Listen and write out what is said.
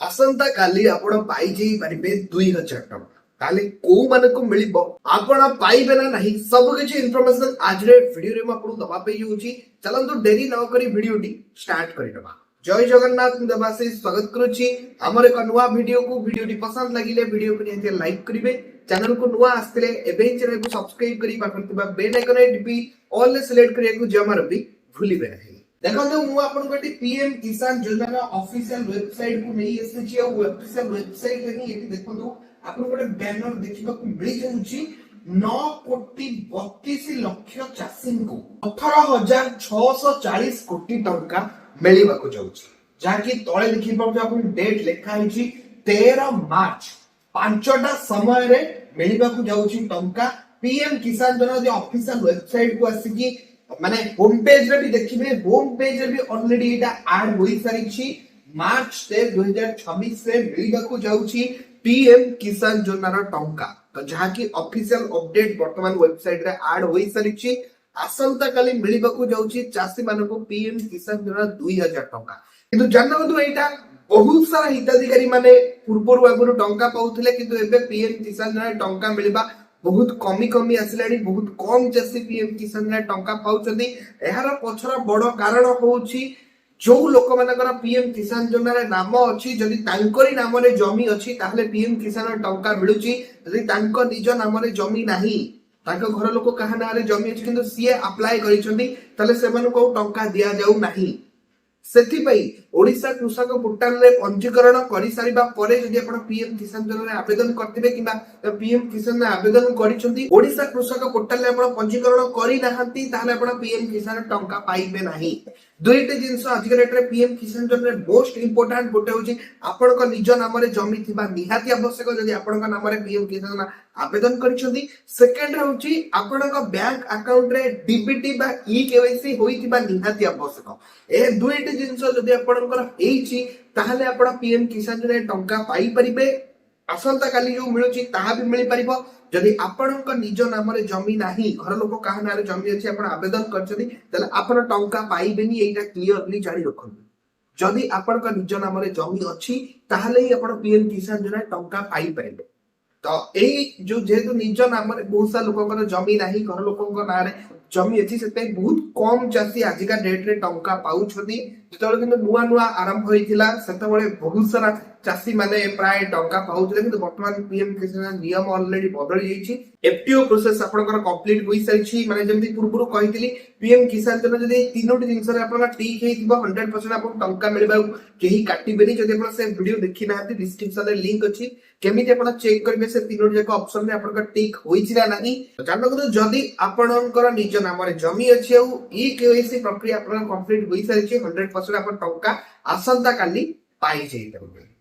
ଆସନ୍ତା କାଲି ଆପଣ ପାଇଯାଇ ପାରିବେ 2000 ଟଙ୍କା। ତାହେଲେ କୋଉମାନଙ୍କୁ ମିଳିବ ଆପଣ ପାଇବେ ନା ନାହିଁ ସବୁ କିଛି ଇନଫର୍ମେସନ ଆଜିର ଭିଡିଓରେ ମୁଁ ଆପଣଙ୍କୁ ଦବା ପାଇଁ ଯାଉଛି। ଚାଲନ୍ତୁ ଡେରି ନ କରି ଭିଡିଓଟି ଷ୍ଟାର୍ଟ କରିଦେବା। ଜୟ ଜଗନ୍ନାଥ, ମୁଁ ଦେବାଶିଷ ସ୍ୱାଗତ କରୁଛି ଆମର ଏକ ନୂଆ ଭିଡିଓକୁ। ଭିଡିଓଟି ପସନ୍ଦ ଲାଗିଲେ ଭିଡିଓକୁ ନିହାତି ଲାଇକ୍ କରିବେ। ଚ୍ୟାନେଲକୁ ନୂଆ ଆସିଥିଲେ ଏବେ ହିଁ ଚ୍ୟାନେଲକୁ ସବସ୍କ୍ରାଇବ କରି ପାଖରେ ଥିବା ବେଲ୍ ଆଇକନରେ ଟିପି ଅଲ୍ ସିଲେକ୍ଟ କରିବାକୁ ଜମାରୁ ବି ଭୁଲିବେ ନାହିଁ। ଦେଖନ୍ତୁ ମୁଁ ଆପଣଙ୍କୁ ଏଠି ପିଏମ କିଷାନ ଯୋଜନା ଅଫିସିଆଲ ୱେବସାଇଟ କୁ ନେଇ ଆସିଛି। ଆଉ ଅଫିସିଆଲ ୱେବସାଇଟ ରେ ହିଁ ଏଠି ଦେଖନ୍ତୁ ଆପଣଙ୍କୁ ଗୋଟେ ବ୍ୟାନର ଦେଖିବାକୁ ମିଳିଯାଉଛି। 9,32,00,000 ଚାଷୀଙ୍କୁ 18,640 କୋଟି ଟଙ୍କା ମିଳିବାକୁ ଯାଉଛି, ଯାହାକି ତଳେ ଦେଖିପାରୁଥିବେ ଆପଣ ଡେଟ୍ ଲେଖା ହେଇଛି 13 ମାର୍ଚ୍ଚ। 5ଟା ସମୟରେ ମିଳିବାକୁ ଯାଉଛି ଟଙ୍କା। ପିଏମ କିଷାନ ଯୋଜନା ଯଦି ଅଫିସିଆଲ ୱେବସାଇଟ କୁ ଆସିକି ମାନେ ହୋମ पेज रे भी देखिए, होम पेज रे भी ऑलरेडी एटा ऐड होई सारिछि। मार्च 2026 से मिलिबाकू जाउछि पीएम किसान योजनार टंका। तो जहा की ऑफिशियल अपडेट वर्तमान वेबसाइट रे ऐड होई सारिछि। आसंता काली मिलिबाकू जाउछि चासी मानको पीएम किसान योजना 2000 टंका। किंतु जानबंधु एटा बहुत सारा हिताधिकारी माने पूर्वरु आगुरु टंका पाउथिले, किंतु एबे पीएम किसान योजना टंका मिलिबा बहुत कमी कमी आसिलानी। बहुत कम चाषी पीएम किसान रे टंका पाउचंदी। एहार पछर बड़ कारण होउची जो लोक मानकर पीएम किसान योजना रे नाम अछि, जदि तांकरी नाम रे जमी अछि ताहले पीएम किसान रे टंका मिलुची। जदि तांको निज नाम रे जमी नाही, तांको घर लोक काहा नाम रे जमी अछि किंतु सीए अप्लाई करिसंदी, ताले सेमानु को टंका दिया जाउ नाही। सेथिपाई ओडिशा कृषक पोर्टाल रे पंजीकरण करि सारिबा परे जदि आपण पीएम किसान योजना रे आवेदन करथिबे किबा पीएम किसान रे आवेदन करिसंती, ओडिशा कृषक पोर्टाल रे आपण पंजीकरण करि नाहंती, ताहले आपण पीएम किसान टंका पाइबे नाही। दुईटे जिंस आज के डेट रे पीएम किसान योजना रे मोस्ट इंपोर्टेंट गोटे होची आपण को निज नाम रे जमी थिबा निहाती आवश्यक जदि आपण को नाम रे पीएम किसान आवेदन करिसंती। सेकंड होची आपण को बैंक अकाउंट रे डीबीटी बा ई केवाईसी होईथिबा निहाती आवश्यक। ए दुईटे जिंस जदि आपणकर हेइची ताहले आपण पीएम किसान रे टंका पाई परिबे। आसंता काली जो मिलुची ताहा भी मिली परिबो। जदि आपणक निज नाम रे जमी नाही, घर लोक काहा नाम रे जमी अछि, आपण आवेदन करछथि, ताले आपण टंका पाइबेनी। एटा क्लियरली जानि रखନ୍ତୁ। जदि आपणक निज नाम रे जमी अछि ताहले ही आपण पीएम किसान योजना टंका पाई परिबे। तो एई जो जेहेतु निज नाम रे बहुत सा लोकଙ୍କର जमी नाही, घर लोकଙ୍କ नाम रे जमी अछि, सेते बहुत कम चासी आजिका डेट रे टंका पाउछथि। जेतବେଳେ किंतु नुआ नुआ आरंभ होइथिला सेतବେଳେ बहुत सारा चासी माने प्राय टंका पाउथिले, किंतु वर्तमान पीएम किसान नियम ऑलरेडी बदली जाइछि। एफटीओ प्रोसेस आपनकर कंप्लीट होई सारिछि। माने जेमति पूर्वरु कहितली पीएम किसान योजना जदि तीनोटी जिंस रे आपनका ठीक हेइथिबो 100% आपन टंका मिलबा केही काटिबेनी। जदि आपन से वीडियो देखि नाहति डिस्क्रिप्शन रे लिंक अछि, केमिति आपन चेक करबे से तीनोटी जाक ऑप्शन रे आपनका ठीक होइछि ना नाही। जानकतो जदि आपनकर निज नाम रे जमी अछि आ ई केवाईसी प्रक्रिया आपन कंप्लीट होई सारिछि, 100% आपन टंका आसंता काली पाई जाई परबे।